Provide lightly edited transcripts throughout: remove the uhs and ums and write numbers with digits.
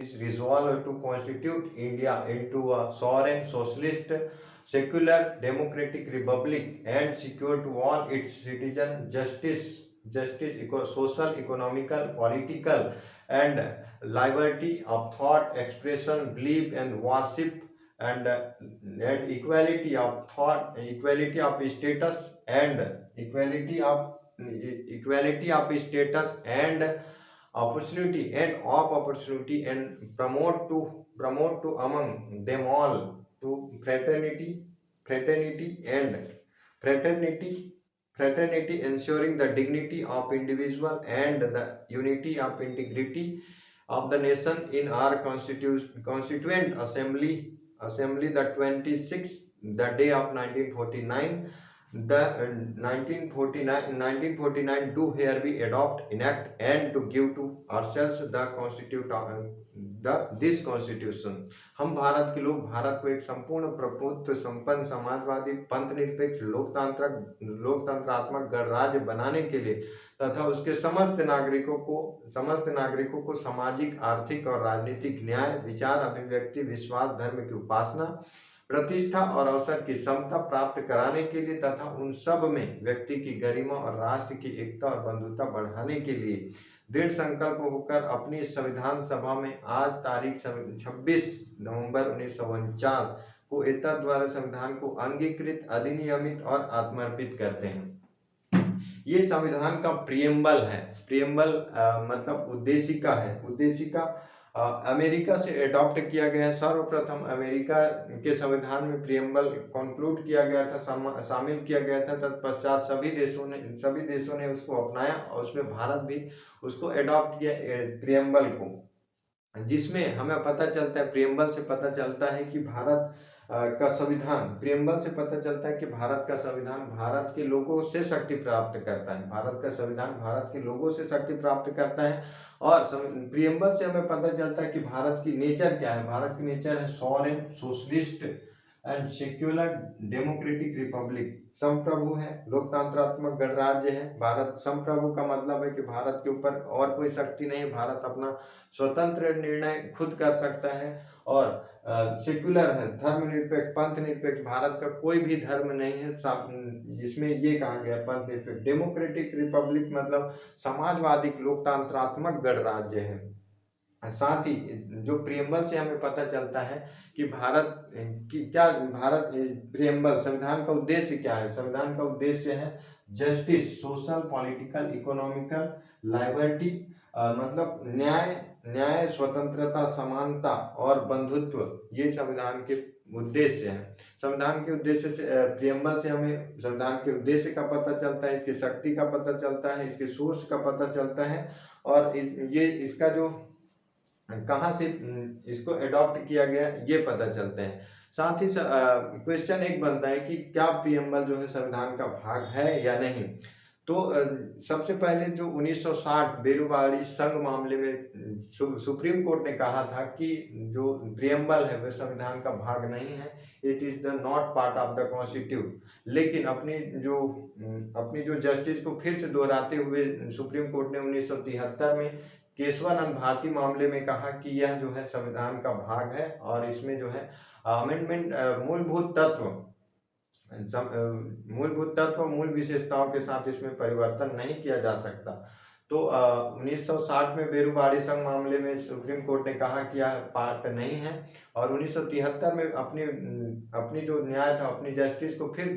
is resolved to constitute India into a sovereign, socialist, secular, democratic republic and secure to all its citizens social, economical, political, and liberty of thought, expression, belief, and worship, and, and equality of thought, equality of status, and equality of status and opportunity, and promote to among them all to fraternity and fraternity fraternity, ensuring the dignity of individual and the unity of integrity of the nation in our constituent assembly the 26th the day of 1949. The 1949 do hereby adopt, enact, and to give to ourselves the this constitution. हम भारत के लोग भारत को एक संपूर्ण प्रभुत्व संपन्न समाजवादी पंथ निरपेक्ष लोकतंत्रात्मक गणराज्य बनाने के लिए तथा उसके समस्त नागरिकों को सामाजिक, आर्थिक और राजनीतिक न्याय, विचार, अभिव्यक्ति, विश्वास, धर्म की उपासना, प्रतिष्ठा और अवसर की समता प्राप्त कराने के लिए तथा उन सब में व्यक्ति की गरिमा और राष्ट्र की एकता और बंधुता बढ़ाने के लिए दृढ़ संकल्प होकर अपनी संविधान सभा में आज तारीख 26 नवंबर 1949 को एतद द्वारा संविधान को अंगीकृत, अधिनियमित और आत्मर्पित करते हैं। ये संविधान का प्रियम्बल है। प्रियम्बल मतलब उद्देशिका है। उद्देशिका अमेरिका से अडॉप्ट किया गया है। सर्वप्रथम अमेरिका के संविधान में प्रियम्बल कंक्लूड किया गया था, शामिल किया गया था। तत्पश्चात सभी देशों ने उसको अपनाया और उसमें भारत भी उसको अडॉप्ट किया प्रियम्बल को, जिसमें हमें पता चलता है, प्रियम्बल से पता चलता है कि भारत का संविधान, प्रियम्बल से पता चलता है कि भारत का संविधान भारत के लोगों से शक्ति प्राप्त करता है। भारत का संविधान भारत के लोगों से शक्ति प्राप्त करता है। और प्रियम्बल से हमें पता चलता है कि भारत की नेचर क्या है। भारत की नेचर है sovereign, socialist and secular democratic Republic. संप्रभु है, लोकतंत्रात्मक गणराज्य है। भारत संप्रभु का मतलब है कि भारत के ऊपर और कोई शक्ति नहीं, भारत अपना स्वतंत्र निर्णय खुद कर सकता है। और सेक्युलर है, धर्मनिरपेक्ष, पंथ निरपेक्ष, भारत का कोई भी धर्म नहीं है, इसमें ये कहा गया पंथ निरपेक्ष। डेमोक्रेटिक रिपब्लिक मतलब समाजवादी लोकतंत्रात्मक गणराज्य है। साथ ही जो प्रियम्बल से हमें पता चलता है कि भारत प्रियम्बल संविधान का उद्देश्य क्या है। संविधान का उद्देश्य है justice, social, political, economical, liberty मतलब न्याय, स्वतंत्रता, समानता और बंधुत्व, ये संविधान के उद्देश्य हैं। संविधान के उद्देश्य से प्रियम्बल से हमें संविधान के उद्देश्य का पता चलता है, इसकी शक्ति का पता चलता है, इसके सोर्स का पता चलता है और इसका जो कहाँ से इसको अडॉप्ट किया गया ये पता चलते हैं। साथ ही क्वेश्चन एक बनता है कि क्या प्रियम्बल जो है संविधान का भाग है या नहीं। तो सबसे पहले जो 1960 बेरुवाड़ी संघ मामले में सुप्रीम कोर्ट ने कहा था कि जो प्रियम्बल है वह संविधान का भाग नहीं है, it is the not part of the constitute. लेकिन अपनी जो जस्टिस को फिर से दोहराते हुए सुप्रीम कोर्ट ने 1973 में केशवानंद भारती मामले में कहा कि यह जो है संविधान का भाग है और इसमें जो है अमेंडमेंट मूलभूत तत्व मूल विशेषताओं के साथ इसमें परिवर्तन नहीं किया जा सकता। तो 1960 में बेरुवाड़ी संघ मामले में सुप्रीम कोर्ट ने कहा कि यह पार्ट नहीं है और 1973 में अपनी जो न्याय था, अपनी जस्टिस को फिर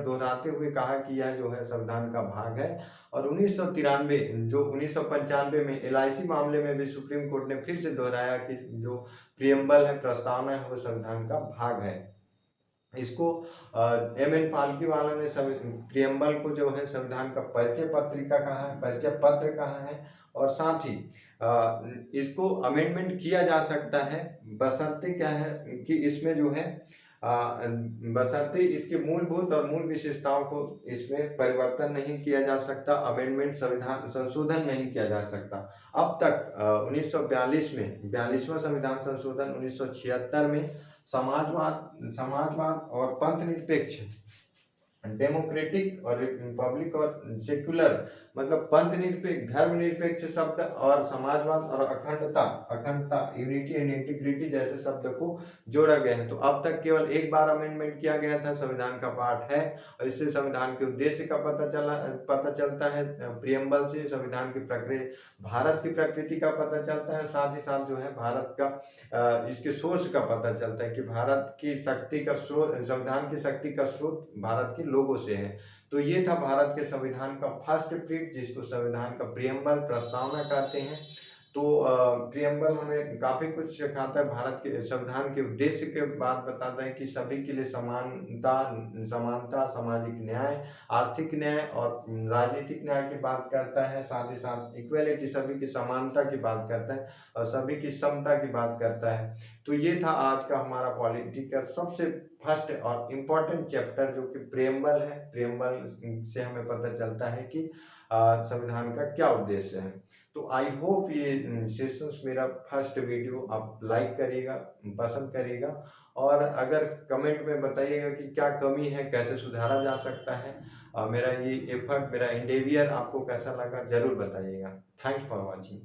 दोहराते हुए कहा कि यह जो है संविधान का भाग है। और 1995 में LIC मामले में भी सुप्रीम कोर्ट ने फिर से दोहराया कि जो प्रियम्बल है, प्रस्तावना है, वो संविधान का भाग है। इसको MN पालकीवाला ने प्रियम्बल को जो है संविधान का परिचय पत्र कहा है। और साथ ही इसको अमेंडमेंट किया जा सकता है बशर्ते क्या है कि इसमें जो है बशर्ते इसके मूलभूत और मूल विशेषताओं को इसमें परिवर्तन नहीं किया जा सकता, अमेंडमेंट संविधान संशोधन नहीं किया जा सकता। अब तक 1942 में 42वां संविधान संशोधन 1976 में समाजवाद और पंथ निरपेक्ष डेमोक्रेटिक और रिपब्लिक और सेक्युलर, मतलब पंथ निरपेक्ष, धर्मनिरपेक्ष शब्द और समाजवाद और अखंडता, अखंडता, यूनिटी एंड इंटीग्रिटी जैसे शब्द को जोड़ा गया है। तो अब तक केवल एक बार अमेंडमेंट किया गया था, संविधान का पार्ट है, और इससे संविधान के उद्देश्य का पता चलता है। प्रियम्बल से संविधान की प्रकृति, भारत की प्रकृति का पता चलता है, साथ ही साथ जो है भारत का इसके सोर्स का पता चलता है कि भारत की शक्ति का स्रोत, संविधान की शक्ति का स्रोत भारत के लोगों से है। तो ये था भारत के संविधान का फर्स्ट प्रिंट, जिसको संविधान का प्रियम्बल, प्रस्तावना कहते हैं। तो प्रियम्बल हमें काफी कुछ सिखाता है, भारत के संविधान के उद्देश्य के बात बताता है कि सभी के लिए समानता, समानता, सामाजिक न्याय, आर्थिक न्याय और राजनीतिक न्याय की बात करता है। साथ ही साथ इक्वेलिटी, सभी की समानता की बात करता है, और सभी की समता की बात करता है। तो ये था आज का हमारा पॉलिटी का सबसे फर्स्ट और इम्पोर्टेंट चैप्टर, जो कि प्रियम्बल है। प्रियम्बल से हमें पता चलता है कि संविधान का क्या उद्देश्य है। तो आई होप ये सेशंस, मेरा फर्स्ट वीडियो आप लाइक करिएगा, पसंद करिएगा, और अगर कमेंट में बताइएगा कि क्या कमी है, कैसे सुधारा जा सकता है। मेरा ये एफर्ट, मेरा इंडेवियर आपको कैसा लगा, जरूर बताइएगा। Thanks for watching.